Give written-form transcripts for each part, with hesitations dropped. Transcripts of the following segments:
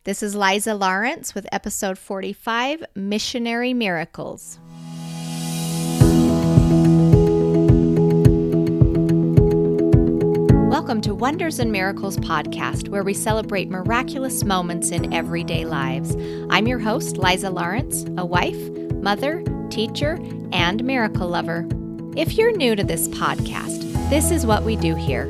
This is Liza Lawrence with episode 45, Missionary Miracles. Welcome to Wonders and Miracles podcast, where we celebrate miraculous moments in everyday lives. I'm your host, Liza Lawrence, a wife, mother, teacher, and miracle lover. If you're new to this podcast, this is what we do here.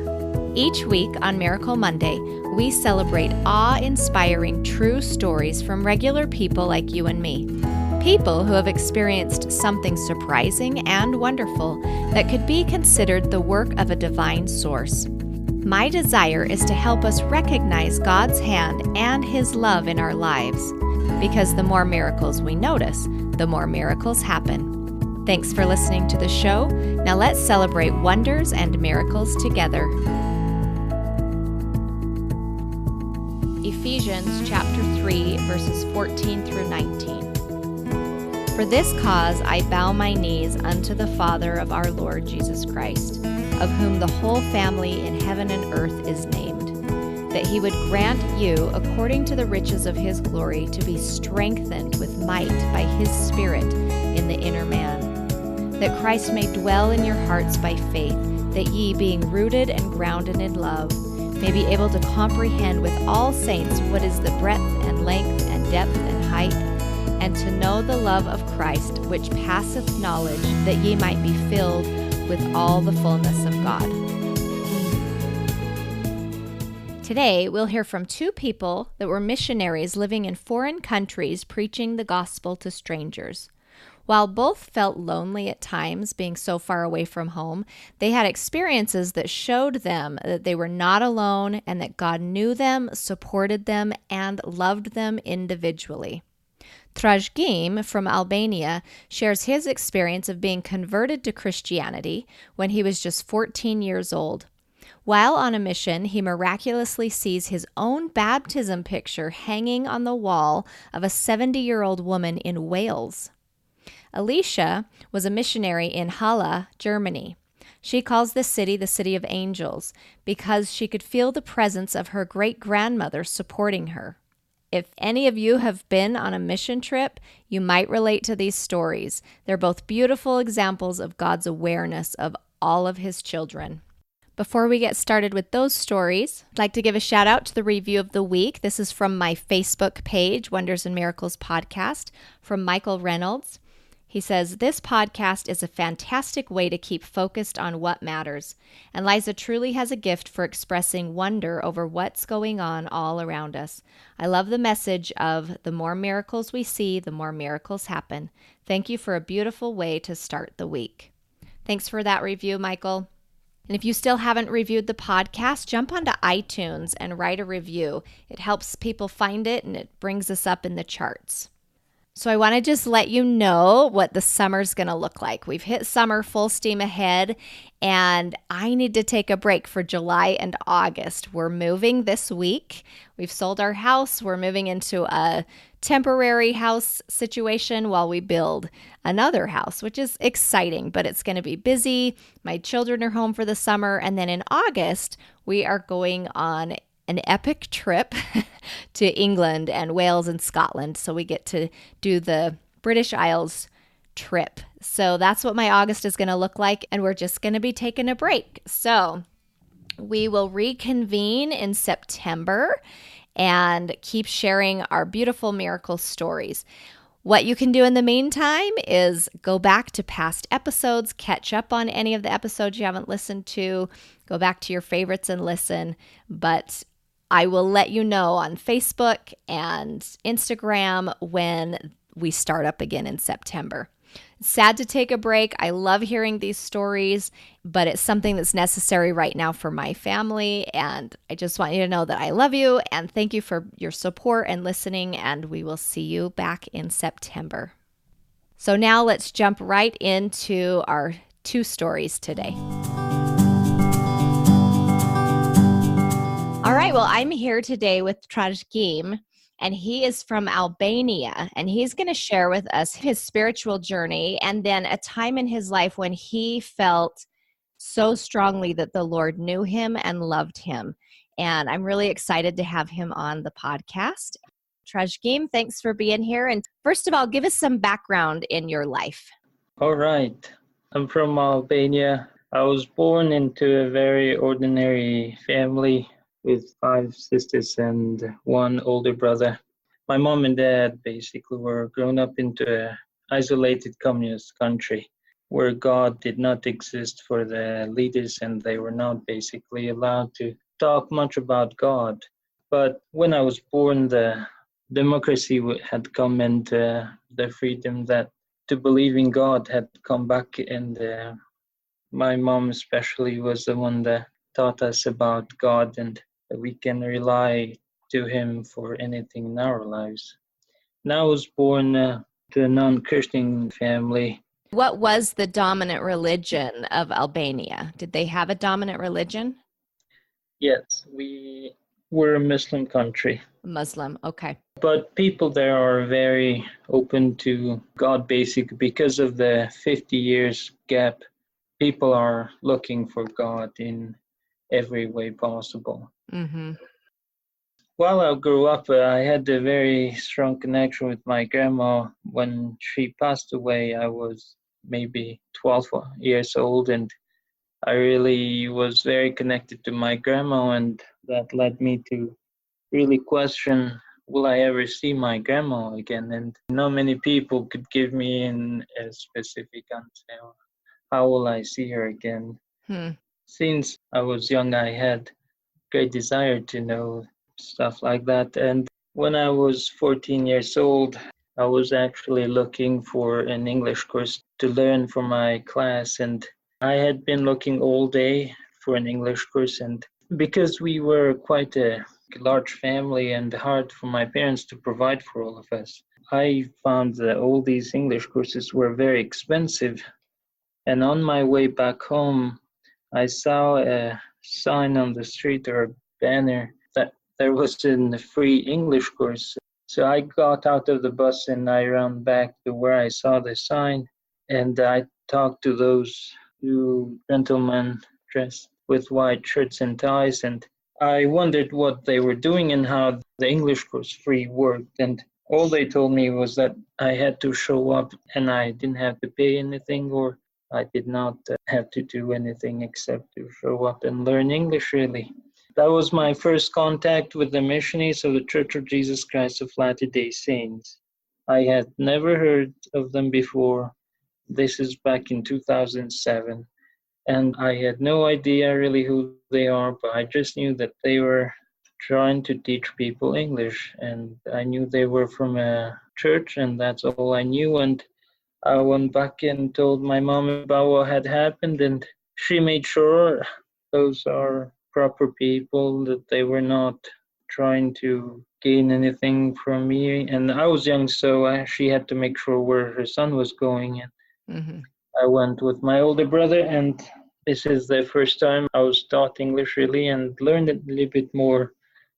Each week on Miracle Monday, we celebrate awe-inspiring true stories from regular people like you and me. People who have experienced something surprising and wonderful that could be considered the work of a divine source. My desire is to help us recognize God's hand and His love in our lives, because the more miracles we notice, the more miracles happen. Thanks for listening to the show. Now let's celebrate wonders and miracles together. Ephesians chapter 3, verses 14 through 19. For this cause I bow my knees unto the Father of our Lord Jesus Christ, of whom the whole family in heaven and earth is named, that He would grant you, according to the riches of His glory, to be strengthened with might by His Spirit in the inner man, that Christ may dwell in your hearts by faith, that ye, being rooted and grounded in love, may be able to comprehend with all saints what is the breadth and length and depth and height, and to know the love of Christ, which passeth knowledge, that ye might be filled with all the fullness of God. Today, we'll hear from two people that were missionaries living in foreign countries preaching the gospel to strangers. While both felt lonely at times, being so far away from home, they had experiences that showed them that they were not alone and that God knew them, supported them, and loved them individually. Trazhgim from Albania shares his experience of being converted to Christianity when he was just 14 years old. While on a mission, he miraculously sees his own baptism picture hanging on the wall of a 70-year-old woman in Wales. Eleisha was a missionary in Halle, Germany. She calls the city of angels because she could feel the presence of her great-grandmother supporting her. If any of you have been on a mission trip, you might relate to these stories. They're both beautiful examples of God's awareness of all of His children. Before we get started with those stories, I'd like to give a shout out to the review of the week. This is from my Facebook page, Wonders and Miracles Podcast, from Michael Reynolds. He says, this podcast is a fantastic way to keep focused on what matters. And Liza truly has a gift for expressing wonder over what's going on all around us. I love the message of the more miracles we see, the more miracles happen. Thank you for a beautiful way to start the week. Thanks for that review, Michael. And if you still haven't reviewed the podcast, jump onto iTunes and write a review. It helps people find it and it brings us up in the charts. So I want to just let you know what the summer's going to look like. We've hit summer full steam ahead, and I need to take a break for July and August. We're moving this week. We've sold our house. We're moving into a temporary house situation while we build another house, which is exciting, but it's going to be busy. My children are home for the summer, and then in August, we are going on an epic trip to England and Wales and Scotland. So we get to do the British Isles trip. So that's what my August is going to look like. And we're just going to be taking a break. So we will reconvene in September and keep sharing our beautiful miracle stories. What you can do in the meantime is go back to past episodes, catch up on any of the episodes you haven't listened to, go back to your favorites and listen. But I will let you know on Facebook and Instagram when we start up again in September. It's sad to take a break. I love hearing these stories, but it's something that's necessary right now for my family. And I just want you to know that I love you and thank you for your support and listening. And we will see you back in September. So now let's jump right into our two stories today. All right, well, I'm here today with Trazhgim, and he is from Albania, and he's going to share with us his spiritual journey and then a time in his life when he felt so strongly that the Lord knew him and loved him. And I'm really excited to have him on the podcast. Trazhgim, thanks for being here. And first of all, give us some background in your life. All right. I'm from Albania. I was born into a very ordinary family with 5 sisters and one older brother. My mom and dad basically were grown up into an isolated communist country where God did not exist for the leaders and they were not basically allowed to talk much about God. But when I was born, the democracy had come and the freedom that to believe in God had come back, and my mom especially was the one that taught us about God and that we can rely to Him for anything in our lives. And I was born to a non-Christian family. What was the dominant religion of Albania? Did they have a dominant religion? Yes, we were a Muslim country. Muslim, okay. But people there are very open to God basically because of the 50 years gap. People are looking for God in every way possible. Mm-hmm. While I grew up, I had a very strong connection with my grandma. When she passed away, I was maybe 12 years old, and I really was very connected to my grandma, and that led me to really question, will I ever see my grandma again? And not many people could give me a specific answer. How will I see her again? Since I was young, I had great desire to know stuff like that. And when I was 14 years old, I was actually looking for an English course to learn for my class. And I had been looking all day for an English course. And because we were quite a large family and hard for my parents to provide for all of us, I found that all these English courses were very expensive. And on my way back home, I saw a sign on the street or a banner that there was a free English course. So I got out of the bus and I ran back to where I saw the sign, and I talked to those two gentlemen dressed with white shirts and ties, and I wondered what they were doing and how the English course free worked. And all they told me was that I had to show up and I didn't have to pay anything, or I did not have to do anything except to show up and learn English, really. That was my first contact with the missionaries of the Church of Jesus Christ of Latter-day Saints. I had never heard of them before. This is back in 2007. And I had no idea really who they are, but I just knew that they were trying to teach people English. And I knew they were from a church, and that's all I knew. And I went back and told my mom about what had happened, and she made sure those are proper people, that they were not trying to gain anything from me. And I was young, so she had to make sure where her son was going. And I went with my older brother, and this is the first time I was taught English really and learned a little bit more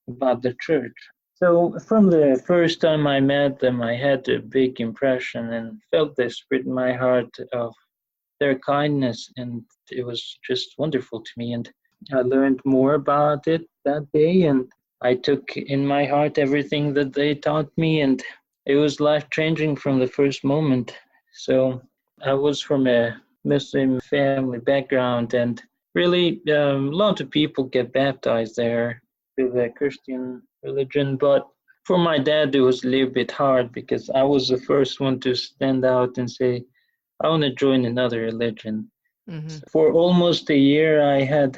about the church. So from the first time I met them, I had a big impression and felt the spirit in my heart of their kindness, and it was just wonderful to me. And I learned more about it that day, and I took in my heart everything that they taught me, and it was life-changing from the first moment. So I was from a Muslim family background, and really a lot of people get baptized there to the Christian religion, but for my dad it was a little bit hard because I was the first one to stand out and say, I want to join another religion. So for almost a year I had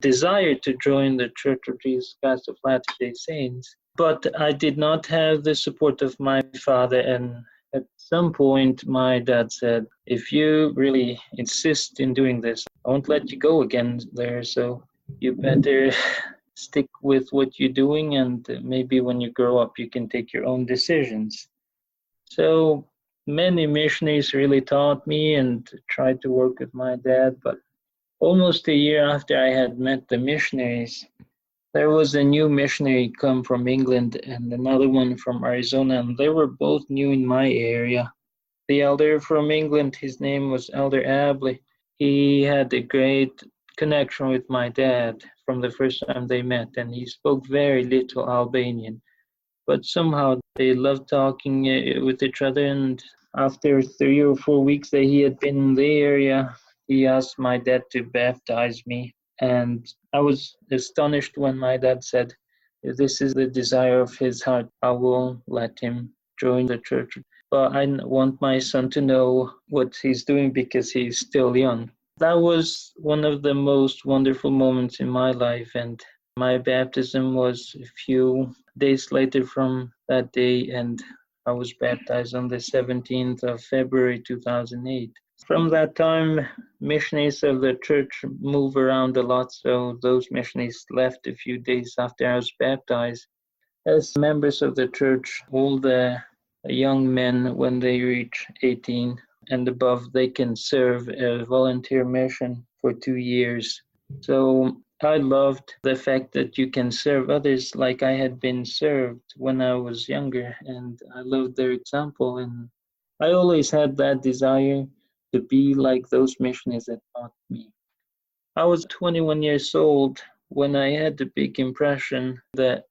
desire to join the Church of Jesus Christ of Latter-day Saints, but I did not have the support of my father. And at some point my dad said, if you really insist in doing this, I won't let you go again there, so you better stick with what you're doing, and maybe when you grow up you can take your own decisions. So many missionaries really taught me and tried to work with my dad, but almost a year after I had met the missionaries, there was a new missionary come from England and another one from Arizona, and they were both new in my area. The elder from England, his name was Elder Abley. He had a great connection with my dad from the first time they met, and he spoke very little Albanian. but somehow they loved talking with each other. And after 3 or 4 weeks that he had been in the area, he asked my dad to baptize me. And I was astonished when my dad said, if this is the desire of his heart, I will let him join the church. But I want my son to know what he's doing because he's still young. That was one of the most wonderful moments in my life. And my baptism was a few days later from that day, and I was baptized on the 17th of February 2008. From that time, missionaries of the church move around a lot, so those missionaries left a few days after I was baptized. As members of the church, all the young men, when they reach 18 and above, they can serve a volunteer mission for 2 years. So I loved the fact that you can serve others like I had been served when I was younger, and I loved their example. And I always had that desire to be like those missionaries that taught me. I was 21 years old when I had the big impression that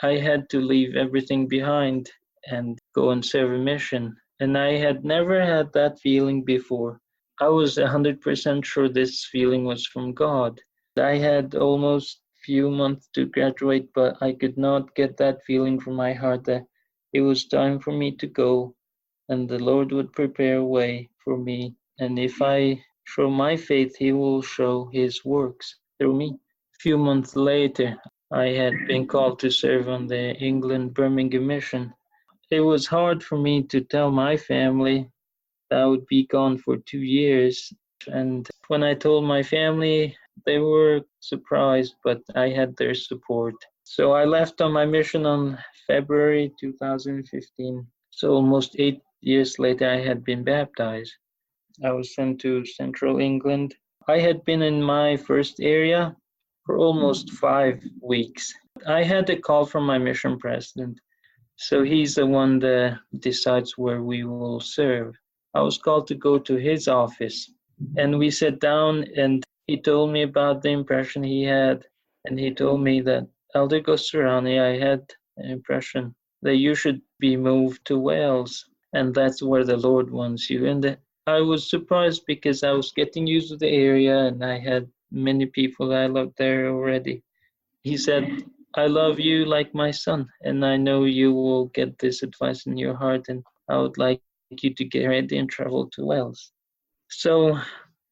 I had to leave everything behind and go and serve a mission. And I had never had that feeling before. I was 100% sure this feeling was from God. I had almost few months to graduate, but I could not get that feeling from my heart that it was time for me to go and the Lord would prepare a way for me. And if I show my faith, He will show His works through me. A few months later, I had been called to serve on the England Birmingham mission. It was hard for me to tell my family that I would be gone for 2 years. And when I told my family, they were surprised, but I had their support. So I left on my mission on February 2015. So almost 8 years later, I had been baptized. I was sent to Central England. I had been in my first area for almost 5 weeks. I had a call from my mission president. So he's the one that decides where we will serve. I was called to go to his office, and we sat down, and he told me about the impression he had, and he told me that, Elder Gosturani, I had an impression that you should be moved to Wales, and that's where the Lord wants you. And I was surprised because I was getting used to the area, and I had many people I loved there already. He said, I love you like my son, and I know you will get this advice in your heart, and I would like you to get ready and travel to Wales. So,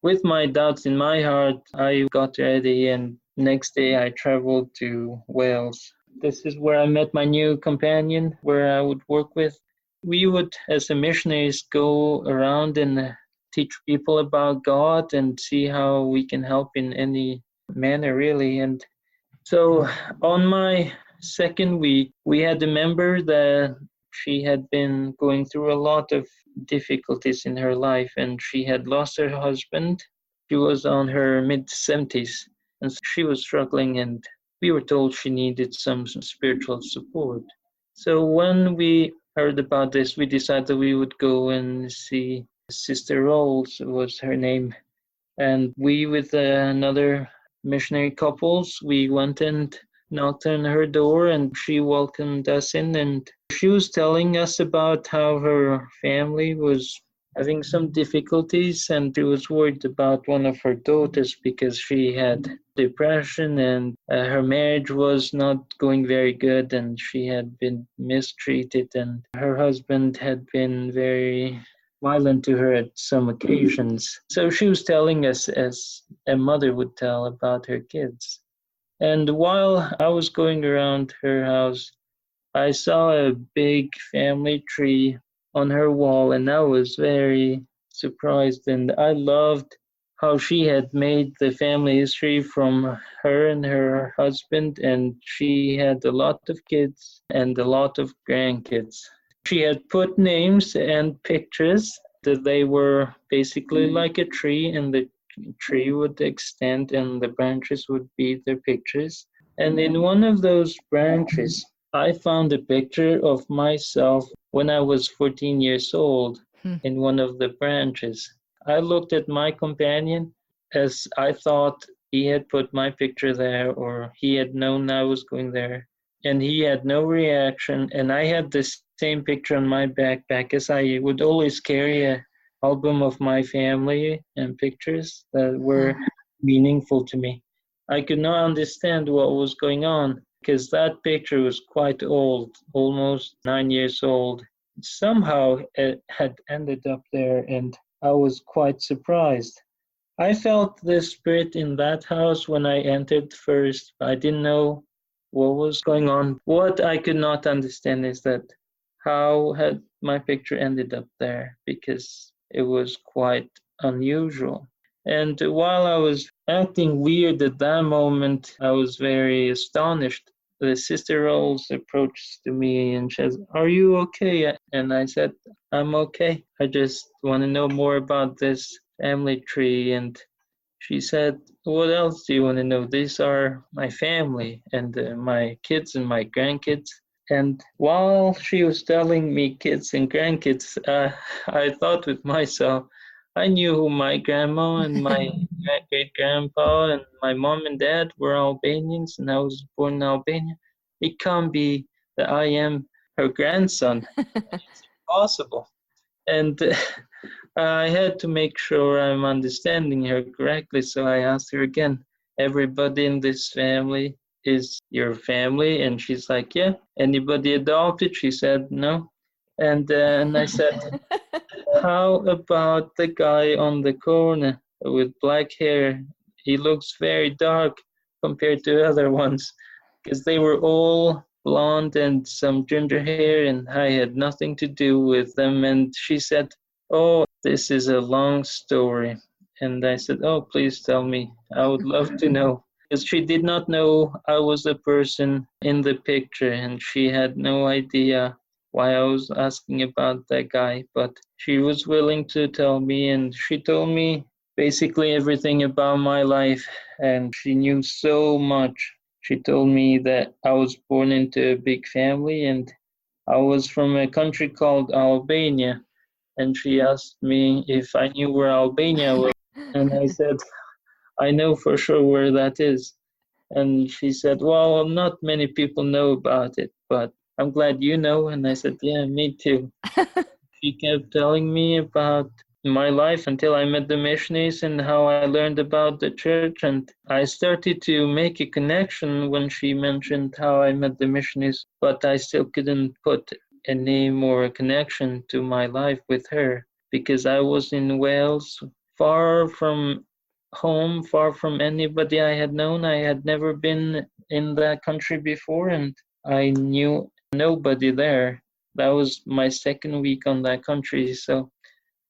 with my doubts in my heart, I got ready, and next day I traveled to Wales. This is where I met my new companion, where I would work with. We would, as the missionaries, go around and teach people about God and see how we can help in any manner, really. And so on my second week, we had a member that she had been going through a lot of difficulties in her life, and she had lost her husband. She was on her mid 70s, and she was struggling, and we were told she needed some spiritual support. So when we heard about this, we decided we would go and see Sister Rolls was her name. And we, with another missionary couples, we went and knocked on her door, and she welcomed us in. And she was telling us about how her family was having some difficulties, and she was worried about one of her daughters because she had depression, and her marriage was not going very good, and she had been mistreated, and her husband had been very violent to her at some occasions. So she was telling us, as a mother would tell, about her kids. And while I was going around her house, I saw a big family tree on her wall, and I was very surprised. And I loved how she had made the family history from her and her husband, and she had a lot of kids and a lot of grandkids. She had put names and pictures that they were basically like a tree, and the tree would extend and the branches would be their pictures. And in one of those branches, I found a picture of myself when I was 14 years old in one of the branches. I looked at my companion as I thought he had put my picture there, or he had known I was going there. and he had no reaction. And I had the same picture on my backpack, as I would always carry a album of my family and pictures that were meaningful to me. I could not understand what was going on because that picture was quite old, almost 9 years old. Somehow it had ended up there, and I was quite surprised. I felt the spirit in that house when I entered first. I didn't know what was going on. What I could not understand is that how had my picture ended up there, because it was quite unusual. And while I was acting weird at that moment, I was very astonished. The sister Rose approached to me and says, "Are you okay?" And I said, "I'm okay. I just want to know more about this family tree." And she said, "What else do you want to know? These are my family and my kids and my grandkids." And while she was telling me kids and grandkids, I thought with myself, I knew who my grandma and my great grandpa and my mom and dad were Albanians, and I was born in Albania. It can't be that I am her grandson. It's impossible. And I had to make sure I'm understanding her correctly, so I asked her again, "Everybody in this family is your family?" And she's like, "Yeah." "Anybody adopted?" She said, "No." And I said, "How about the guy on the corner with black hair? He looks very dark compared to other ones," because they were all blonde and some ginger hair, and I had nothing to do with them. And she said, "Oh, this is a long story." And I said, "Oh, please tell me. I would love to know." Because she did not know I was the person in the picture, and she had no idea why I was asking about that guy. But she was willing to tell me, and she told me basically everything about my life, and she knew so much. She told me that I was born into a big family, and I was from a country called Albania. And she asked me if I knew where Albania was. And I said, "I know for sure where that is." And she said, "Well, not many people know about it, but I'm glad you know." And I said, "Yeah, me too." She kept telling me about my life until I met the missionaries and how I learned about the church. And I started to make a connection when she mentioned how I met the missionaries, but I still couldn't put a name or a connection to my life with her because I was in Wales, far from home, far from anybody I had known. I had never been in that country before, and I knew nobody there. That was my second week on that country, so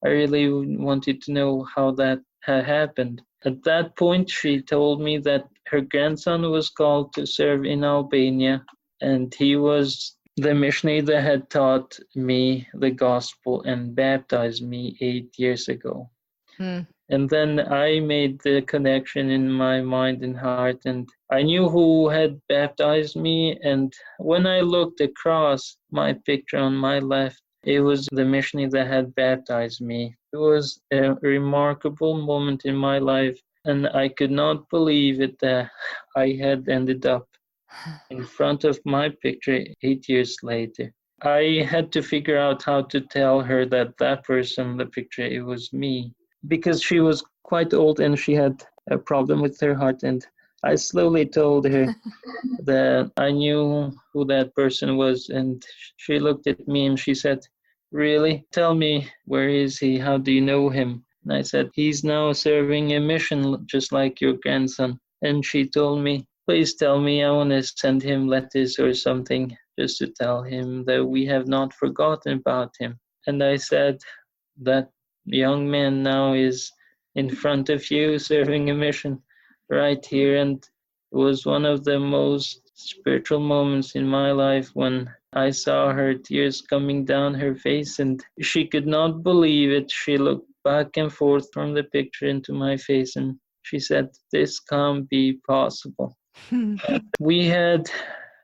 I really wanted to know how that had happened. At that point, she told me that her grandson was called to serve in Albania, and he was the missionary that had taught me the gospel and baptized me 8 years ago. And then I made the connection in my mind and heart, and I knew who had baptized me. And when I looked across my picture on my left, it was the missionary that had baptized me. It was a remarkable moment in my life, and I could not believe it that I had ended up in front of my picture 8 years later. I had to figure out how to tell her that that person in the picture, it was me, because she was quite old and she had a problem with her heart. And I slowly told her that I knew who that person was. And she looked at me and she said, "Really? Tell me, where is he? How do you know him?" And I said, "He's now serving a mission just like your grandson." And she told me, "Please tell me, I want to send him letters or something just to tell him that we have not forgotten about him." And I said, "That young man now is in front of you serving a mission right here." And it was one of the most spiritual moments in my life when I saw her tears coming down her face, and she could not believe it. She looked back and forth from the picture into my face and she said, "This can't be possible." We had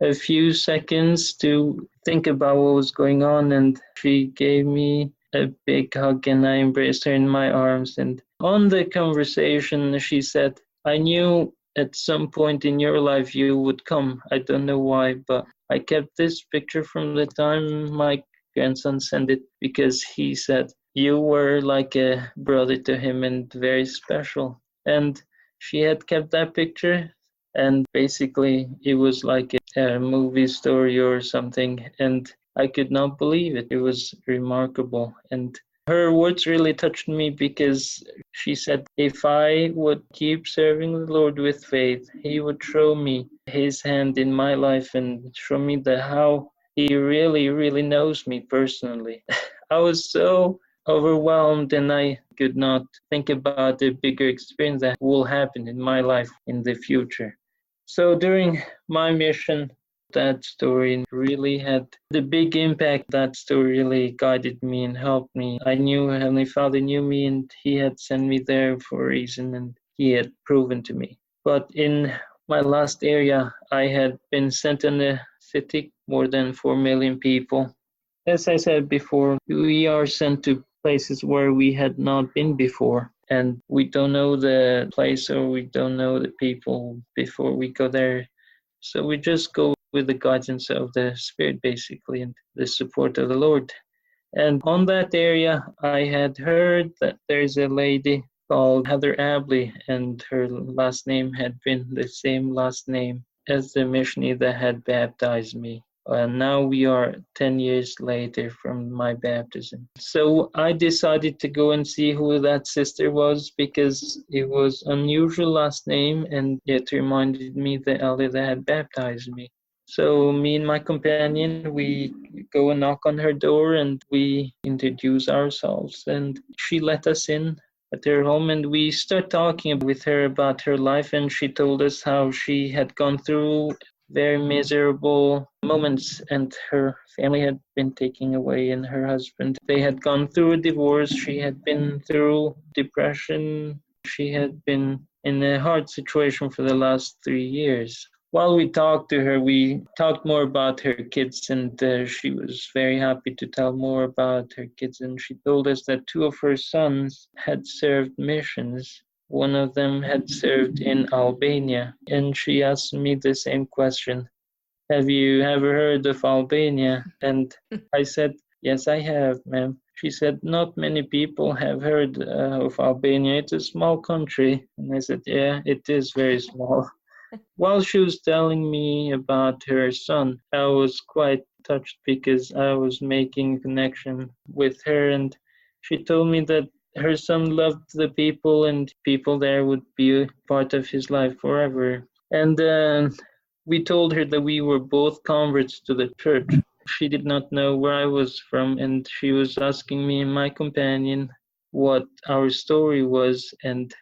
a few seconds to think about what was going on, and she gave me a big hug and I embraced her in my arms. And on the conversation, she said, "I knew at some point in your life you would come. I don't know why, but I kept this picture from the time my grandson sent it because he said you were like a brother to him and very special. And she had kept that picture, and basically it was like a movie story or something, and I could not believe it. It was remarkable. And her words really touched me because she said, if I would keep serving the Lord with faith, He would show me His hand in my life and show me how He really, really knows me personally. I was so overwhelmed and I could not think about the bigger experience that will happen in my life in the future. So during my mission, that story really had the big impact. That story really guided me and helped me. I knew Heavenly Father knew me and He had sent me there for a reason and He had proven to me. But in my last area, I had been sent in a city, more than 4 million people. As I said before, we are sent to places where we had not been before, and we don't know the place or we don't know the people before we go there. So we just go with the guidance of the Spirit, basically, and the support of the Lord. And on that area, I had heard that there's a lady called Halle, and her last name had been the same last name as the missionary that had baptized me. Now we are 10 years later from my baptism. So I decided to go and see who that sister was because it was unusual last name and it reminded me the elder that had baptized me. So me and my companion, we go and knock on her door and we introduce ourselves and she let us in at her home and we start talking with her about her life and she told us how she had gone through very miserable moments and her family had been taken away and her husband, they had gone through a divorce, she had been through depression, she had been in a hard situation for the last 3 years. While we talked to her, we talked more about her kids, and she was very happy to tell more about her kids. And she told us that 2 of her sons had served missions. One of them had served in Albania, and she asked me the same question. Have you ever heard of Albania? And I said, yes, I have, ma'am. She said, not many people have heard of Albania. It's a small country. And I said, yeah, it is very small. While she was telling me about her son, I was quite touched because I was making a connection with her, and she told me that her son loved the people and people there would be part of his life forever. And we told her that we were both converts to the church. She did not know where I was from, and she was asking me and my companion what our story was, and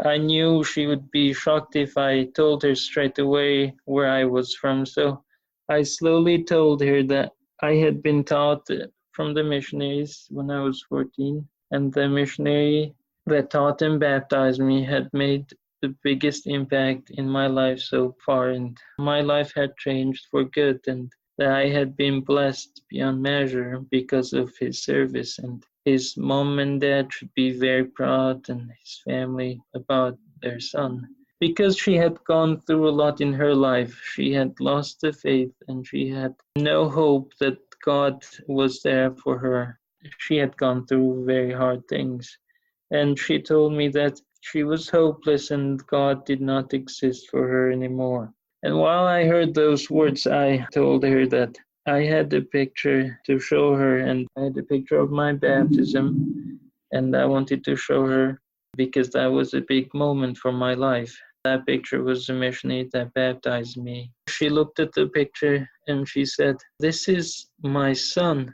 I knew she would be shocked if I told her straight away where I was from, so I slowly told her that I had been taught from the missionaries when I was 14, and the missionary that taught and baptized me had made the biggest impact in my life so far, and my life had changed for good, and that I had been blessed beyond measure because of his service. And his mom and dad should be very proud, and his family, about their son. Because she had gone through a lot in her life, she had lost the faith and she had no hope that God was there for her. She had gone through very hard things. And she told me that she was hopeless and God did not exist for her anymore. And while I heard those words, I told her that I had a picture to show her, and I had a picture of my baptism, and I wanted to show her because that was a big moment for my life. That picture was the missionary that baptized me. She looked at the picture and she said, "This is my son."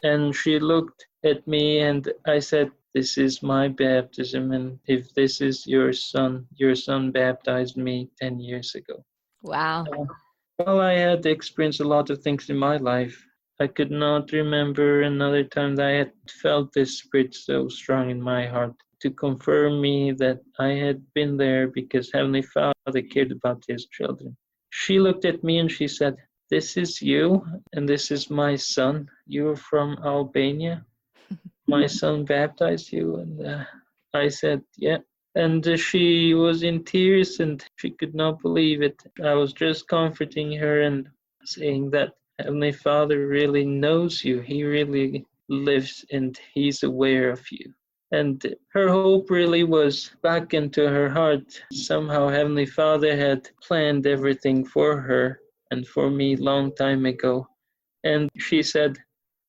And she looked at me and I said, "This is my baptism, and if this is your son baptized me 10 years ago." Wow. Well, I had experienced a lot of things in my life. I could not remember another time that I had felt this spirit so strong in my heart to confirm me that I had been there because Heavenly Father cared about His children. She looked at me and she said, "This is you, and this is my son. You're from Albania. My son baptized you." And I said, "Yeah." And she was in tears and she could not believe it. I was just comforting her and saying that Heavenly Father really knows you. He really lives and He's aware of you. And her hope really was back into her heart. Somehow Heavenly Father had planned everything for her and for me long time ago. And she said,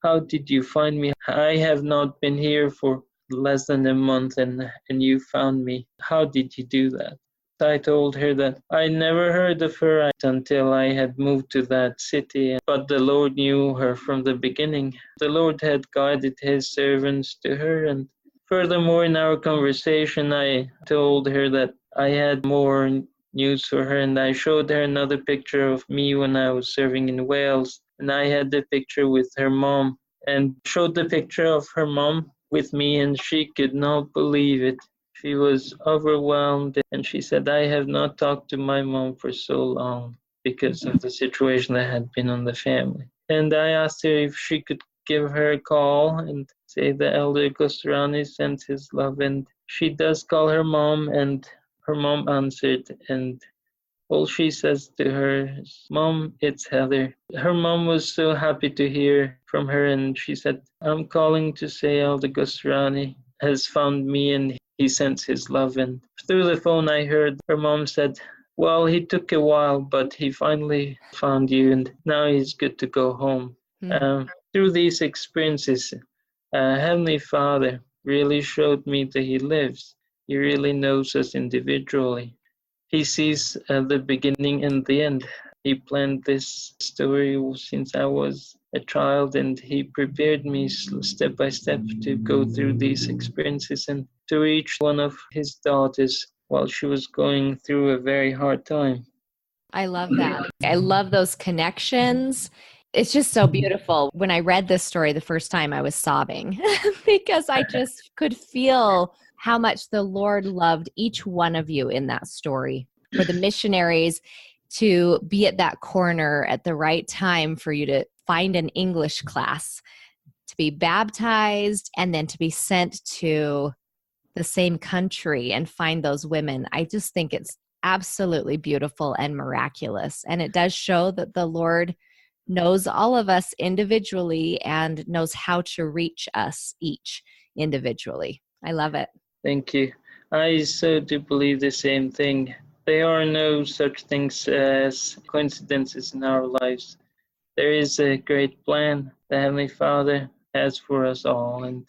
"How did you find me? I have not been here for less than a month and you found me. How did you do that?" I told her that I never heard of her until I had moved to that city, but the Lord knew her from the beginning. The Lord had guided His servants to her, and furthermore, in our conversation, I told her that I had more news for her, and I showed her another picture of me when I was serving in Wales, and I had the picture with her mom, and showed the picture of her mom with me, and she could not believe it. She was overwhelmed and she said, "I have not talked to my mom for so long because of the situation that had been on the family." And I asked her if she could give her a call and say the elder Gosrani sends his love. And she does call her mom, and her mom answered. And all she says to her is, "Mom, it's Heather." Her mom was so happy to hear from her, and she said, "I'm calling to say Elder Gosrani has found me and he sends his love." And through the phone, I heard her mom said, "Well, he took a while, but he finally found you, and now he's good to go home." Through these experiences, Heavenly Father really showed me that He lives. He really knows us individually. He sees the beginning and the end. He planned this story since I was a child, and He prepared me step by step to go through these experiences and to reach one of His daughters while she was going through a very hard time. I love that. I love those connections. It's just so beautiful. When I read this story the first time, I was sobbing because I just could feel how much the Lord loved each one of you in that story. For the missionaries to be at that corner at the right time, for you to find an English class, to be baptized, and then to be sent to the same country and find those women. I just think it's absolutely beautiful and miraculous. And it does show that the Lord knows all of us individually and knows how to reach us each individually. I love it. Thank you. I so do believe the same thing. There are no such things as coincidences in our lives. There is a great plan the Heavenly Father has for us all, and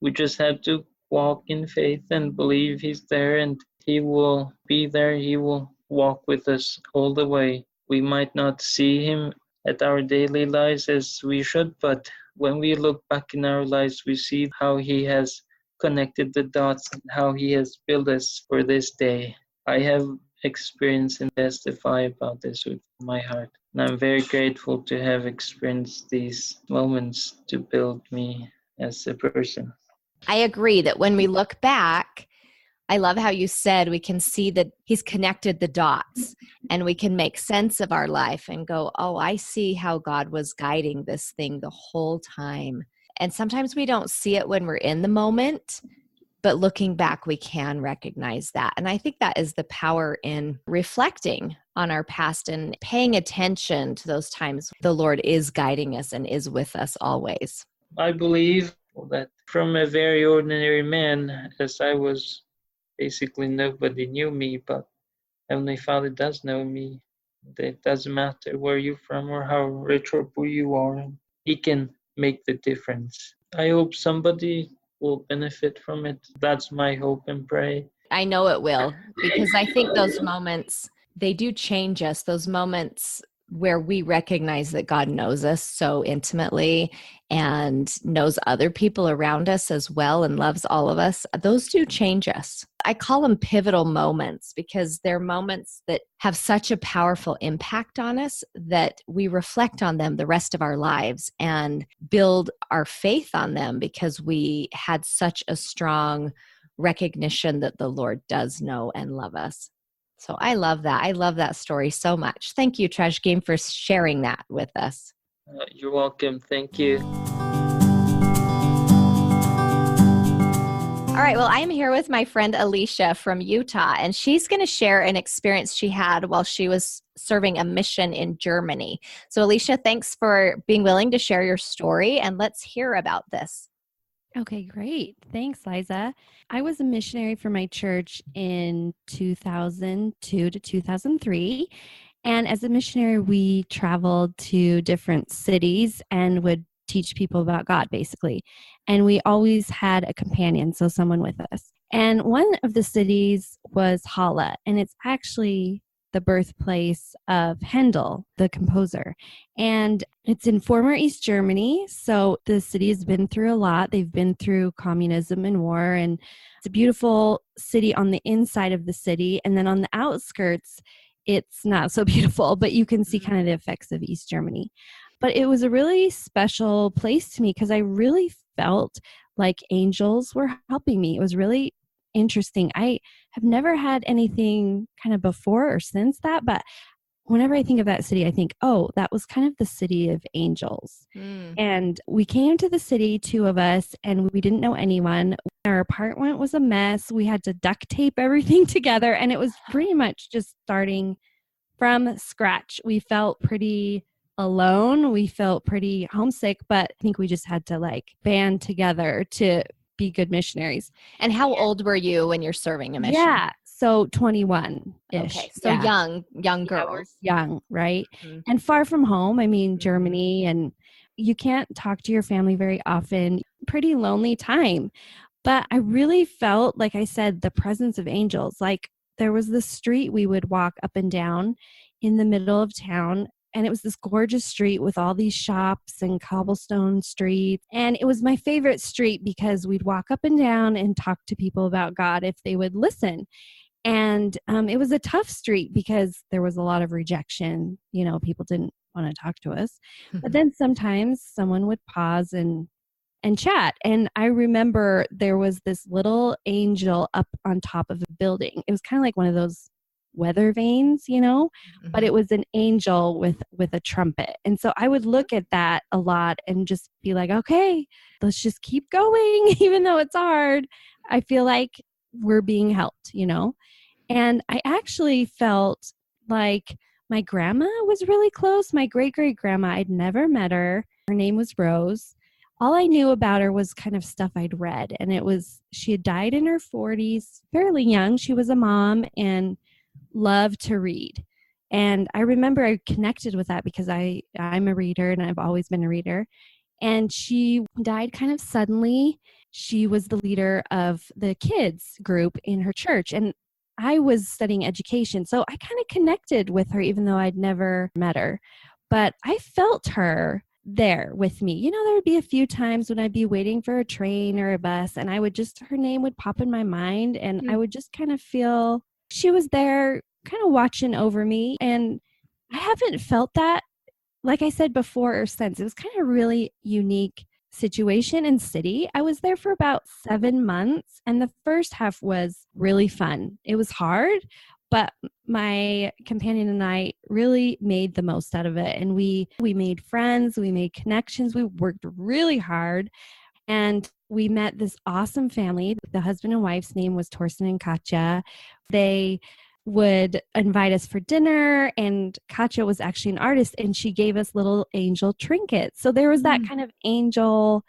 we just have to walk in faith and believe He's there, and He will be there. He will walk with us all the way. We might not see Him at our daily lives as we should, but when we look back in our lives, we see how He has connected the dots and how He has built us for this day. I have experienced and testify about this with my heart. And I'm very grateful to have experienced these moments to build me as a person. I agree that when we look back, I love how you said we can see that He's connected the dots and we can make sense of our life and go, oh, I see how God was guiding this thing the whole time. And sometimes we don't see it when we're in the moment, but looking back, we can recognize that. And I think that is the power in reflecting on our past and paying attention to those times the Lord is guiding us and is with us always. I believe that from a very ordinary man, as I was basically nobody knew me, but Heavenly Father does know me. It doesn't matter where you're from or how rich or poor you are. He can make the difference. I hope somebody will benefit from it. That's my hope and pray. I know it will, because I think those moments, they do change us. Those moments where we recognize that God knows us so intimately and knows other people around us as well and loves all of us, those do change us. I call them pivotal moments because they're moments that have such a powerful impact on us that we reflect on them the rest of our lives and build our faith on them because we had such a strong recognition that the Lord does know and love us. So I love that. I love that story so much. Thank you, Trazhgim, for sharing that with us. You're welcome. Thank you. All right. Well, I'm here with my friend Eleisha from Utah, and she's going to share an experience she had while she was serving a mission in Germany. So, Eleisha, thanks for being willing to share your story, and let's hear about this. Okay, great. Thanks, Liza. I was a missionary for my church in 2002 to 2003. And as a missionary, we traveled to different cities and would teach people about God, basically. And we always had a companion, so someone with us. And one of the cities was Halle, and it's actually the birthplace of Handel, the composer. And it's in former East Germany. So the city has been through a lot. They've been through communism and war. And it's a beautiful city on the inside of the city. And then on the outskirts, it's not so beautiful, but you can see kind of the effects of East Germany. But it was a really special place to me because I really felt like angels were helping me. It was really interesting. I have never had anything kind of before or since that, but whenever I think of that city, I think, oh, that was kind of the city of angels. And we came to the city, two of us, and we didn't know anyone. Our apartment was a mess. We had to duct tape everything together, and it was pretty much just starting from scratch. We felt pretty alone. We felt pretty homesick, but I think we just had to like band together to be good missionaries. And how old were you when you're serving a mission? Yeah. So 21-ish. Okay. So young girls. Young, right? And far from home. I mean, Germany, and you can't talk to your family very often. Pretty lonely time. But I really felt, like I said, the presence of angels. Like there was this street we would walk up and down in the middle of town. And it was this gorgeous street with all these shops and cobblestone streets. And it was my favorite street because we'd walk up and down and talk to people about God if they would listen. And it was a tough street because there was a lot of rejection. You know, people didn't want to talk to us. But then sometimes someone would pause and chat. And I remember there was this little angel up on top of a building. It was kind of like one of those weather vanes, you know, but it was an angel with a trumpet. And so I would look at that a lot and just be like, okay, let's just keep going, even though it's hard. I feel like we're being helped, you know. And I actually felt like my grandma was really close. My great-great-grandma, I'd never met her. Her name was Rose. All I knew about her was kind of stuff I'd read. And it was, she had died in her 40s, fairly young. She was a mom and loved to read. And I remember I connected with that because I'm a reader and I've always been a reader. And she died kind of suddenly. She was the leader of the kids group in her church. And I was studying education. So I kind of connected with her, even though I'd never met her. But I felt her there with me. You know, there would be a few times when I'd be waiting for a train or a bus and her name would pop in my mind and I would just kind of feel she was there kind of watching over me. And I haven't felt that, like I said before or since. It was kind of a really unique situation and city. I was there for about 7 months and the first half was really fun. It was hard, but my companion and I really made the most out of it. And we made friends, we made connections, we worked really hard. And we met this awesome family. The husband and wife's name was Torsten and Katja. They would invite us for dinner, and Katja was actually an artist, and she gave us little angel trinkets. So there was that kind of angel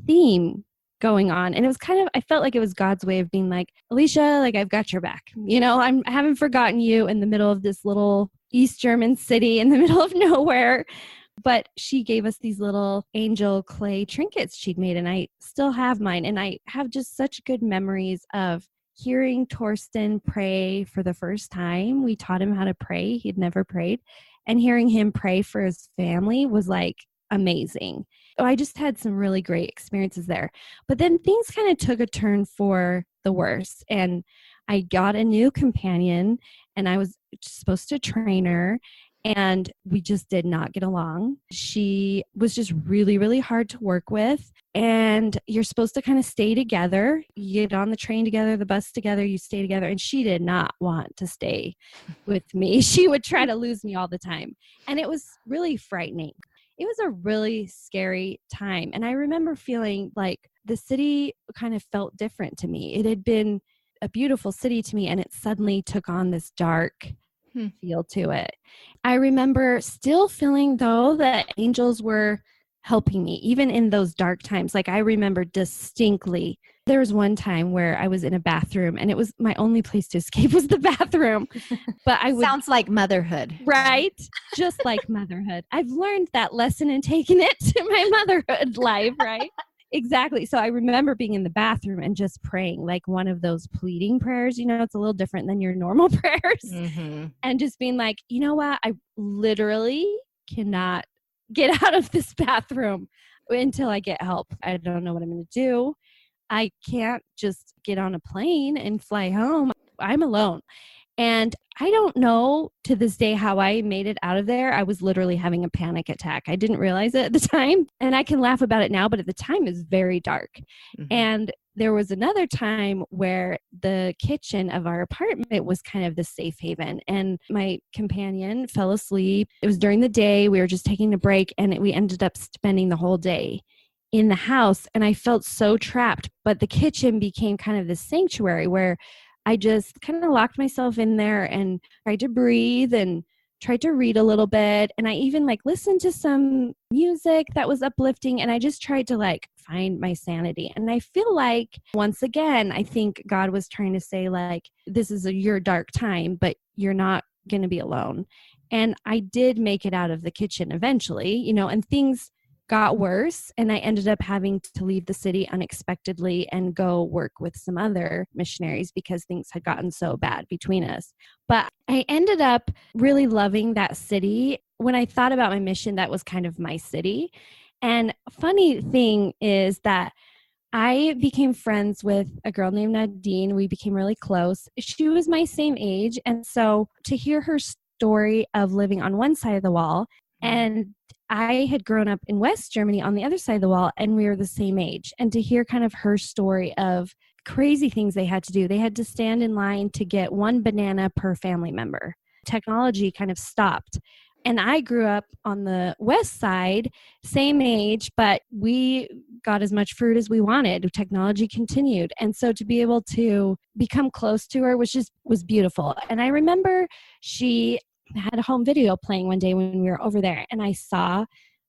theme going on. And it was kind of, I felt like it was God's way of being like, Eleisha, like I've got your back. You know, I haven't forgotten you in the middle of this little East German city in the middle of nowhere. But she gave us these little angel clay trinkets she'd made, and I still have mine. And I have just such good memories of hearing Torsten pray for the first time. We taught him how to pray. He'd never prayed. And hearing him pray for his family was like amazing. So I just had some really great experiences there. But then things kind of took a turn for the worse. And I got a new companion, and I was supposed to train her. And we just did not get along. She was just really, really hard to work with. And you're supposed to kind of stay together. You get on the train together, the bus together, you stay together. And she did not want to stay with me. She would try to lose me all the time. And it was really frightening. It was a really scary time. And I remember feeling like the city kind of felt different to me. It had been a beautiful city to me, and it suddenly took on this dark feel to it. I remember still feeling, though, that angels were helping me, even in those dark times. Like, I remember distinctly, there was one time where I was in a bathroom, and it was my only place to escape was the bathroom. But I would... Sounds like motherhood. Right? Just like motherhood. I've learned that lesson and taken it to my motherhood life, right? Exactly. So I remember being in the bathroom and just praying like one of those pleading prayers. It's a little different than your normal prayers. And just being like, you know what? I literally cannot get out of this bathroom until I get help. I don't know what I'm going to do. I can't just get on a plane and fly home. I'm alone. And I don't know to this day how I made it out of there. I was literally having a panic attack. I didn't realize it at the time. And I can laugh about it now, but at the time it was very dark. And there was another time where the kitchen of our apartment was kind of the safe haven. And my companion fell asleep. It was during the day. We were just taking a break, and we ended up spending the whole day in the house. And I felt so trapped. But the kitchen became kind of this sanctuary where I just kind of locked myself in there and tried to breathe and tried to read a little bit. And I even listened to some music that was uplifting, and I just tried to find my sanity. And I feel like, once again, I think God was trying to say this is your dark time, but you're not going to be alone. And I did make it out of the kitchen eventually, and things got worse, and I ended up having to leave the city unexpectedly and go work with some other missionaries because things had gotten so bad between us. But I ended up really loving that city. When I thought about my mission, that was kind of my city. And funny thing is that I became friends with a girl named Nadine. We became really close. She was my same age. And so to hear her story of living on one side of the wall, and I had grown up in West Germany on the other side of the wall, and we were the same age. And to hear kind of her story of crazy things they had to do. They had to stand in line to get one banana per family member. Technology kind of stopped. And I grew up on the west side, same age, but we got as much fruit as we wanted. Technology continued. And so to be able to become close to her was beautiful. And I remember she had a home video playing one day when we were over there, and I saw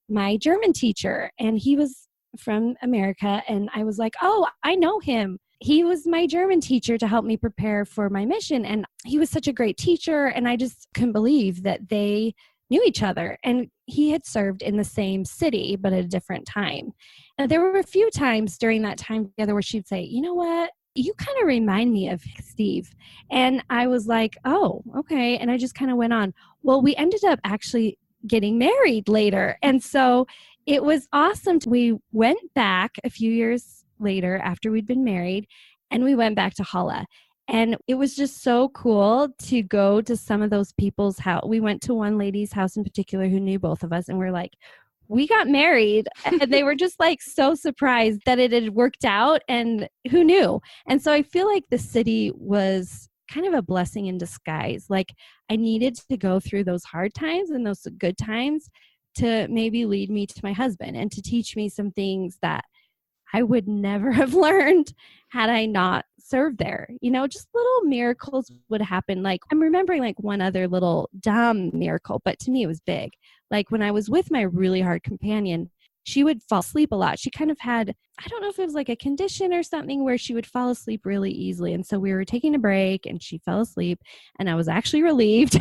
my German teacher, and he was from America, and I was like, oh, I know him. He was my German teacher to help me prepare for my mission, and he was such a great teacher, and I just couldn't believe that they knew each other, and he had served in the same city but at a different time. And there were a few times during that time together where she'd say, you know what? You kind of remind me of Steve. And I was like, oh, okay. And I just kind of went on. Well, we ended up actually getting married later. And so it was awesome. We went back a few years later after we'd been married, and we went back to Halle. And it was just so cool to go to some of those people's house. We went to one lady's house in particular who knew both of us, and we're like, we got married. And they were just so surprised that it had worked out, and who knew? And so I feel like the city was kind of a blessing in disguise. I needed to go through those hard times and those good times to maybe lead me to my husband and to teach me some things that I would never have learned had I not served there. Just little miracles would happen. I'm remembering one other little dumb miracle, but to me it was big. When I was with my really hard companion, she would fall asleep a lot. She kind of had, I don't know if it was a condition or something where she would fall asleep really easily. And so we were taking a break and she fell asleep, and I was actually relieved.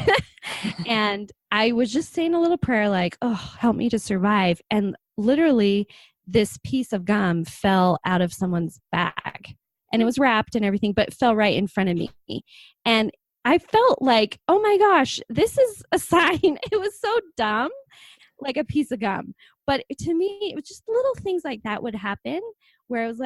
And I was just saying a little prayer oh, help me to survive. And literally this piece of gum fell out of someone's bag, and it was wrapped and everything, but fell right in front of me. And I felt oh my gosh, this is a sign. It was so dumb, like a piece of gum. But to me, it was just little things like that would happen where I was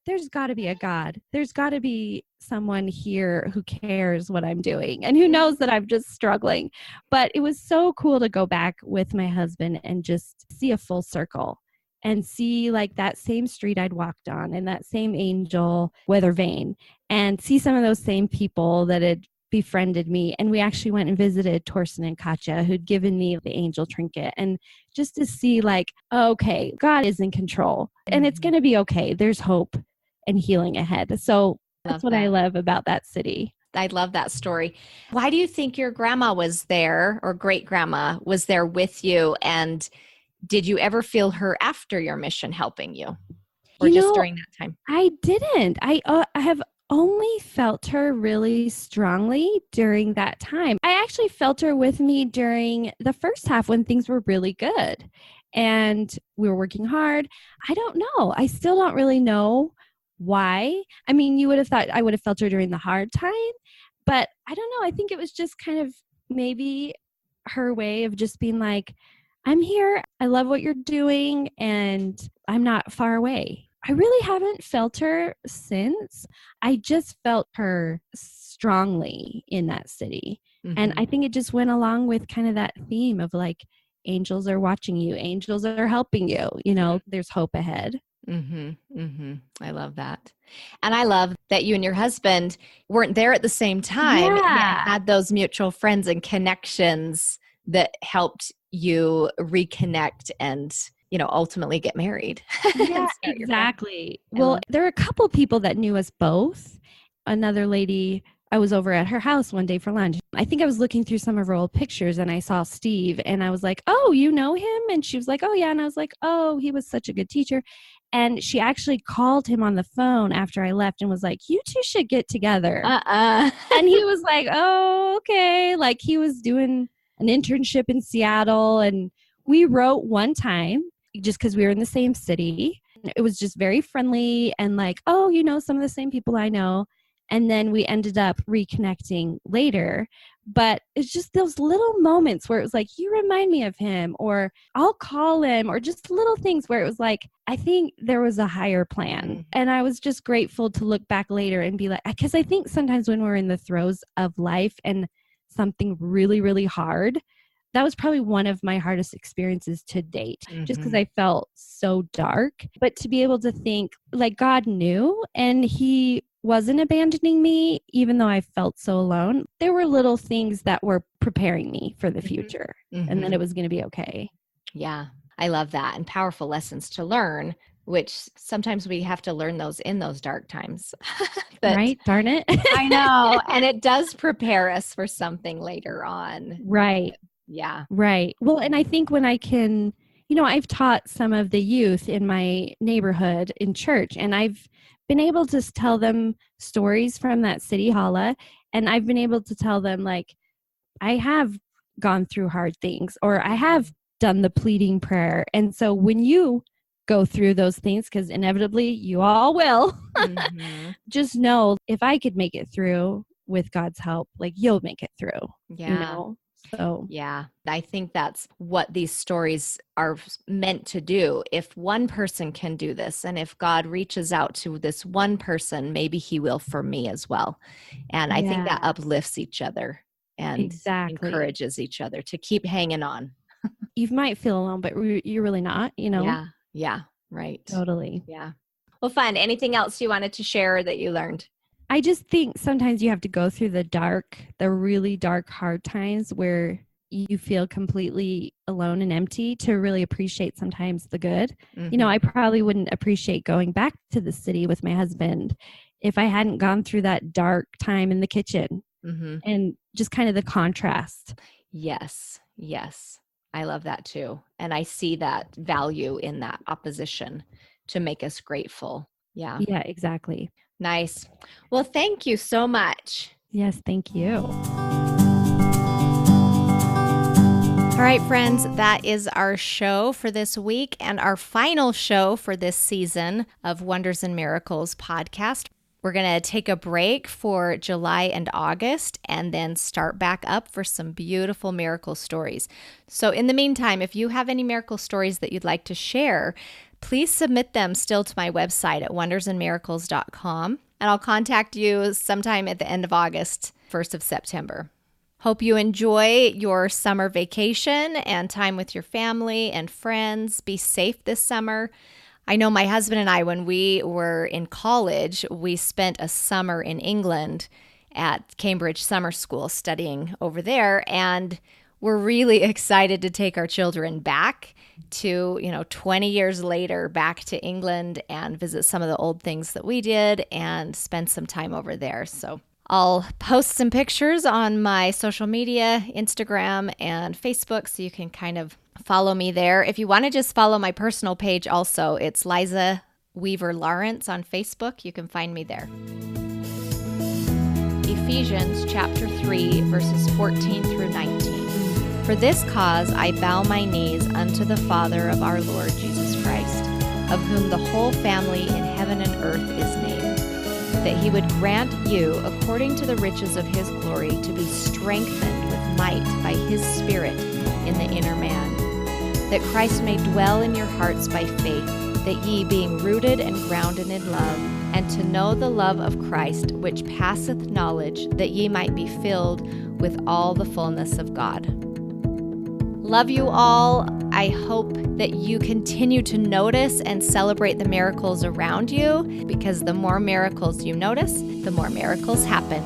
there's got to be a God. There's got to be someone here who cares what I'm doing and who knows that I'm just struggling. But it was so cool to go back with my husband and just see a full circle and see that same street I'd walked on and that same angel weather vane, and see some of those same people that had befriended me. And we actually went and visited Torsten and Katja, who'd given me the angel trinket. And just to see like, okay, God is in control and it's going to be okay. There's hope and healing ahead. So that's what I love about that city. I love that story. Why do you think your grandma was there, or great grandma was there with you? And did you ever feel her after your mission helping you, or just during that time? I didn't. I have only felt her really strongly during that time. I actually felt her with me during the first half when things were really good and we were working hard. I don't know. I still don't really know why. I mean, you would have thought I would have felt her during the hard time, but I don't know. I think it was just kind of maybe her way of just being like, I'm here. I love what you're doing and I'm not far away. I really haven't felt her since. I just felt her strongly in that city. And I think it just went along with kind of that theme of like, angels are watching you. Angels are helping you. You know, there's hope ahead. I love that. And I love that you and your husband weren't there at the same time. Yet had those mutual friends and connections that helped you reconnect and, you know, ultimately get married. Yeah, exactly. Well, there were a couple people that knew us both. Another lady, I was over at her house one day for lunch. I think I was looking through some of her old pictures and I saw Steve and I was like, oh, you know him? And she was like, oh, yeah. And I was like, oh, he was such a good teacher. And she actually called him on the phone after I left and was like, you two should get together. And he was like, oh, okay. Like he was doing an internship in Seattle and we wrote one time just because we were in the same city. It was just very friendly and like, oh, you know, some of the same people I know. And then we ended up reconnecting later. But it's just those little moments where it was like, you remind me of him, or I'll call him, or just little things where it was like, I think there was a higher plan. And I was just grateful to look back later and be like, because I think sometimes when we're in the throes of life and something really, really hard, that was probably one of my hardest experiences to date, just because I felt so dark. But to be able to think like God knew and he wasn't abandoning me, even though I felt so alone, there were little things that were preparing me for the future and then it was going to be okay. Yeah, I love that. And powerful lessons to learn, which sometimes we have to learn those in those dark times. But, right? Darn it. I know. And it does prepare us for something later on. Right. Yeah. Right. Well, and I think when I can, you know, I've taught some of the youth in my neighborhood in church, and I've been able to tell them stories from that city, Halle, and I've been able to tell them, like, I have gone through hard things, or I have done the pleading prayer. And so when you go through those things, because inevitably you all will, just know if I could make it through with God's help, like you'll make it through. Yeah. You know? So yeah, I think that's what these stories are meant to do. If one person can do this, and if God reaches out to this one person, maybe he will for me as well. And I think that uplifts each other and encourages each other to keep hanging on. You might feel alone, but you're really not, you know? Yeah, right. Totally. Yeah. Well, fun. Anything else you wanted to share that you learned? I just think sometimes you have to go through the really dark, hard times where you feel completely alone and empty to really appreciate sometimes the good. You know, I probably wouldn't appreciate going back to the city with my husband if I hadn't gone through that dark time in the kitchen and just kind of the contrast. Yes. I love that too. And I see that value in that opposition to make us grateful. Yeah. Yeah, exactly. Nice. Well, thank you so much. Yes, thank you. All right, friends, that is our show for this week and our final show for this season of Wonders and Miracles podcast. We're going to take a break for July and August and then start back up for some beautiful miracle stories. So in the meantime, if you have any miracle stories that you'd like to share, please submit them still to my website at wondersandmiracles.com, and I'll contact you sometime at the end of August, 1st of September. Hope you enjoy your summer vacation and time with your family and friends. Be safe this summer. I know my husband and I, when we were in college, we spent a summer in England, at Cambridge Summer School studying over there. And we're really excited to take our children back to, 20 years later, back to England and visit some of the old things that we did and spend some time over there. So I'll post some pictures on my social media, Instagram and Facebook, so you can kind of follow me there. If you want to just follow my personal page also, it's Liza Weaver Lawrence on Facebook. You can find me there. Ephesians chapter 3, verses 14 through 19. For this cause I bow my knees unto the Father of our Lord Jesus Christ, of whom the whole family in heaven and earth is named, that he would grant you, according to the riches of his glory, to be strengthened with might by his Spirit in the inner man, that Christ may dwell in your hearts by faith, that ye, being rooted and grounded in love, and to know the love of Christ, which passeth knowledge, that ye might be filled with all the fullness of God. Love you all. I hope that you continue to notice and celebrate the miracles around you, because the more miracles you notice, the more miracles happen.